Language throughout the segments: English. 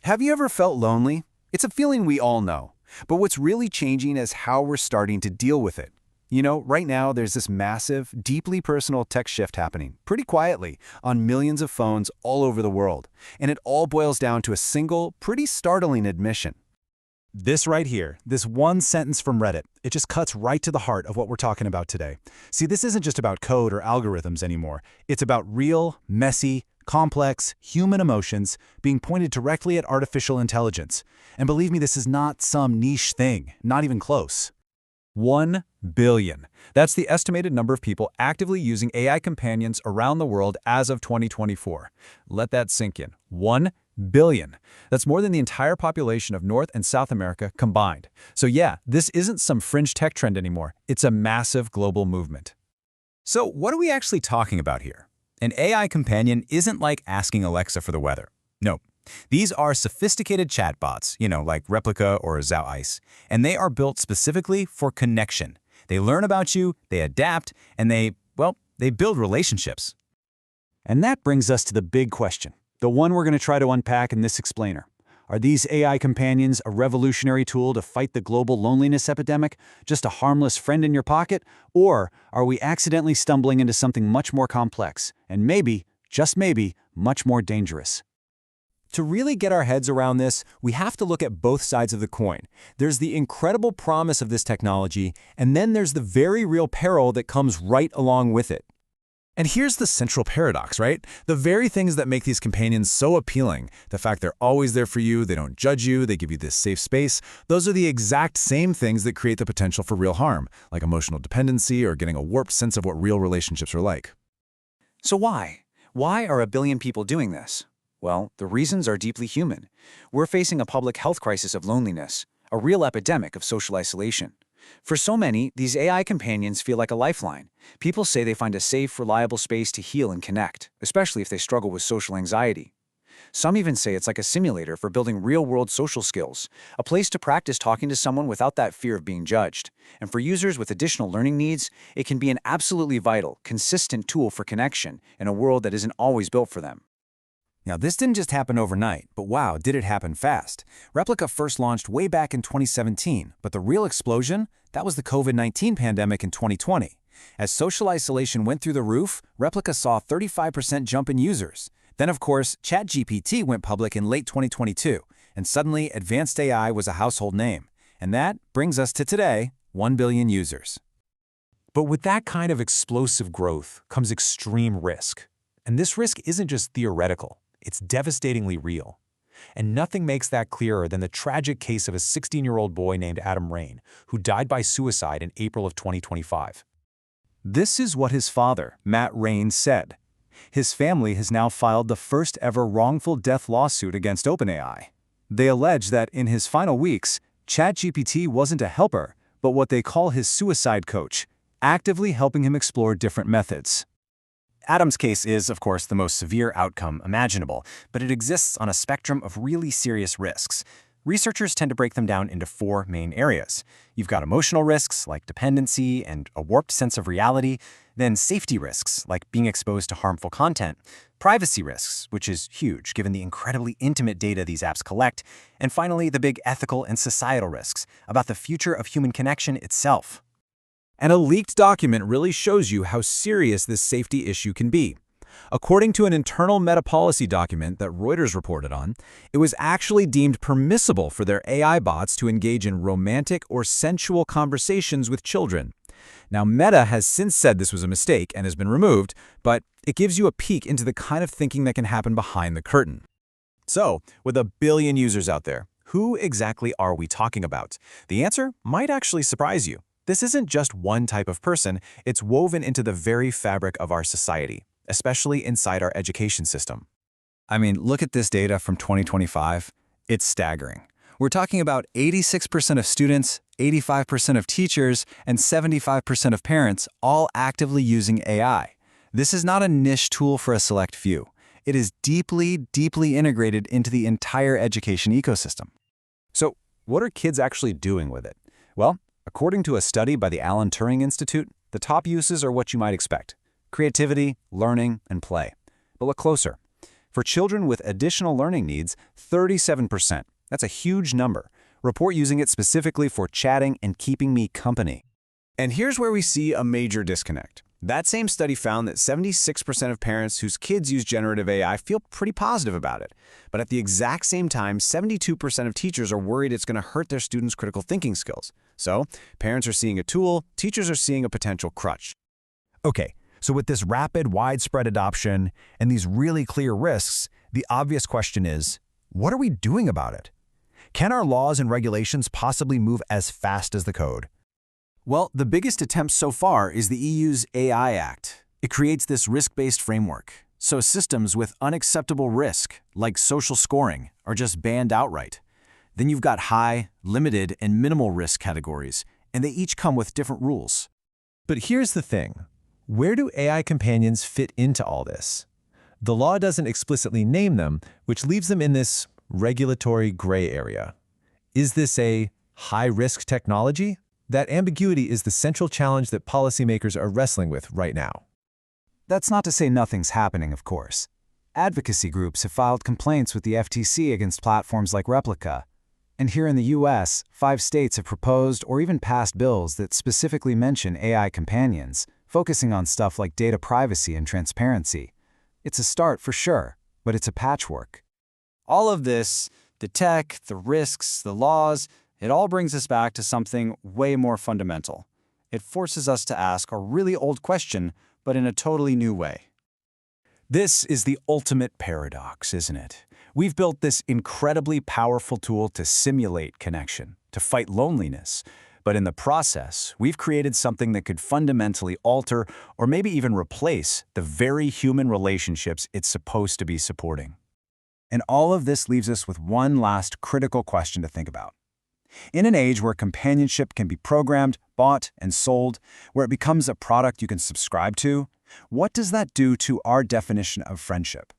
Have you ever felt lonely? It's a feeling we all know. But what's really changing is how we're starting to deal with it. You know, right now there's this massive, deeply personal tech shift happening, pretty quietly, on millions of phones all over the world. And it all boils down to a single, pretty startling admission. This right here, this one sentence from Reddit, it just cuts right to the heart of what we're talking about today. See, this isn't just about code or algorithms anymore. It's about real, messy, complex, human emotions being pointed directly at artificial intelligence. And believe me, this is not some niche thing, not even close. 1 billion. That's the estimated number of people actively using AI companions around the world as of 2024. Let that sink in. 1 billion. That's more than the entire population of North and South America combined. So yeah, this isn't some fringe tech trend anymore. It's a massive global movement. So what are we actually talking about here? An AI companion isn't like asking Alexa for the weather. No. These are sophisticated chatbots, like Replika or Ice, and they are built specifically for connection. They learn about you, they adapt, and they build relationships. And that brings us to the big question, the one we're going to try to unpack in this explainer. Are these AI companions a revolutionary tool to fight the global loneliness epidemic, just a harmless friend in your pocket? Or are we accidentally stumbling into something much more complex, and maybe, just maybe, much more dangerous? To really get our heads around this, we have to look at both sides of the coin. There's the incredible promise of this technology, and then there's the very real peril that comes right along with it. And here's the central paradox, right? The very things that make these companions so appealing, the fact they're always there for you, they don't judge you, they give you this safe space, those are the exact same things that create the potential for real harm, like emotional dependency or getting a warped sense of what real relationships are like. So why? Why are a billion people doing this? Well, the reasons are deeply human. We're facing a public health crisis of loneliness, a real epidemic of social isolation. For so many, these AI companions feel like a lifeline. People say they find a safe, reliable space to heal and connect, especially if they struggle with social anxiety. Some even say it's like a simulator for building real-world social skills, a place to practice talking to someone without that fear of being judged. And for users with additional learning needs, it can be an absolutely vital, consistent tool for connection in a world that isn't always built for them. Now, this didn't just happen overnight, but wow, did it happen fast. Replika first launched way back in 2017, but the real explosion, that was the COVID-19 pandemic in 2020. As social isolation went through the roof, Replika saw a 35% jump in users. Then, of course, ChatGPT went public in late 2022, and suddenly advanced AI was a household name. And that brings us to today, 1 billion users. But with that kind of explosive growth comes extreme risk. And this risk isn't just theoretical. It's devastatingly real. And nothing makes that clearer than the tragic case of a 16-year-old boy named Adam Rain, who died by suicide in April of 2025. This is what his father, Matt Rain, said. His family has now filed the first ever wrongful death lawsuit against OpenAI. They allege that in his final weeks, ChatGPT wasn't a helper, but what they call his suicide coach, actively helping him explore different methods. Adam's case is, of course, the most severe outcome imaginable, but it exists on a spectrum of really serious risks. Researchers tend to break them down into 4 main areas. You've got emotional risks, like dependency and a warped sense of reality, then safety risks, like being exposed to harmful content, privacy risks, which is huge given the incredibly intimate data these apps collect, and finally, the big ethical and societal risks about the future of human connection itself. And a leaked document really shows you how serious this safety issue can be. According to an internal meta-policy document that Reuters reported on, it was actually deemed permissible for their AI bots to engage in romantic or sensual conversations with children. Now, Meta has since said this was a mistake and has been removed, but it gives you a peek into the kind of thinking that can happen behind the curtain. So, with a billion users out there, who exactly are we talking about? The answer might actually surprise you. This isn't just one type of person, it's woven into the very fabric of our society, especially inside our education system. I mean, look at this data from 2025. It's staggering. We're talking about 86% of students, 85% of teachers, and 75% of parents all actively using AI. This is not a niche tool for a select few. It is deeply, deeply integrated into the entire education ecosystem. So, what are kids actually doing with it? Well, according to a study by the Alan Turing Institute, the top uses are what you might expect: creativity, learning, and play. But look closer. For children with additional learning needs, 37%. That's a huge number. Report using it specifically for chatting and keeping me company. And here's where we see a major disconnect. That same study found that 76% of parents whose kids use generative AI feel pretty positive about it. But at the exact same time, 72% of teachers are worried it's going to hurt their students' critical thinking skills. So, parents are seeing a tool, teachers are seeing a potential crutch. Okay, so with this rapid, widespread adoption and these really clear risks, the obvious question is, what are we doing about it? Can our laws and regulations possibly move as fast as the code? Well, the biggest attempt so far is the EU's AI Act. It creates this risk-based framework, so systems with unacceptable risk, like social scoring, are just banned outright. Then you've got high, limited, and minimal risk categories, and they each come with different rules. But here's the thing. Where do AI companions fit into all this? The law doesn't explicitly name them, which leaves them in this regulatory gray area. Is this a high-risk technology? That ambiguity is the central challenge that policymakers are wrestling with right now. That's not to say nothing's happening, of course. Advocacy groups have filed complaints with the FTC against platforms like Replika. And here in the US, 5 states have proposed or even passed bills that specifically mention AI companions, focusing on stuff like data privacy and transparency. It's a start for sure, but it's a patchwork. All of this, the tech, the risks, the laws, it all brings us back to something way more fundamental. It forces us to ask a really old question, but in a totally new way. This is the ultimate paradox, isn't it? We've built this incredibly powerful tool to simulate connection, to fight loneliness. But in the process, we've created something that could fundamentally alter or maybe even replace the very human relationships it's supposed to be supporting. And all of this leaves us with one last critical question to think about. In an age where companionship can be programmed, bought, and sold, where it becomes a product you can subscribe to, what does that do to our definition of friendship?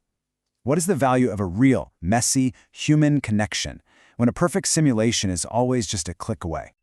What is the value of a real, messy, human connection when a perfect simulation is always just a click away?